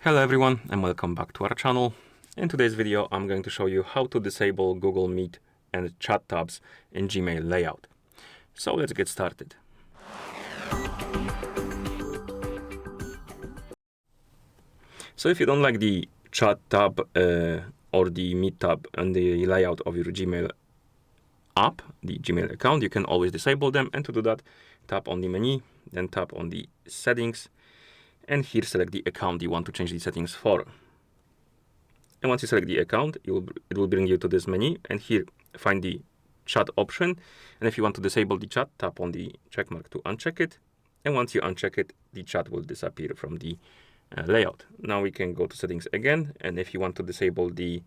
Hello everyone and welcome back to our channel. In today's video I'm going to show you how to disable Google Meet and chat tabs in Gmail layout. So let's get started. So if you don't like the chat tab or the Meet tab and the layout of your Gmail app, the Gmail account, you can always disable them, and to do that tap on the menu, then tap on the settings, and here select the account you want to change the settings for. And once you select the account, it will bring you to this menu, and here find the chat option. And if you want to disable the chat, tap on the check mark to uncheck it. And once you uncheck it, the chat will disappear from the layout. Now we can go to settings again, and if you want to disable the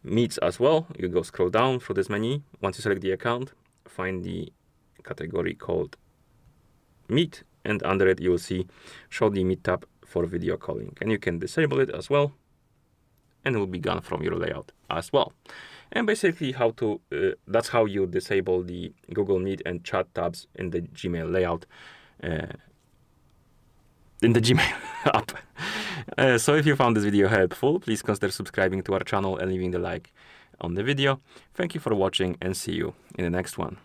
meets as well, you go scroll down through this menu. Once you select the account, find the category called Meet, and under it you will see show the Meet tab for video calling, and you can disable it as well, and it will be gone from your layout as well. And basically that's how you disable the Google Meet and chat tabs in the Gmail layout, in the Gmail app. So if you found this video helpful, please consider subscribing to our channel and leaving the like on the video. Thank you for watching and see you in the next one.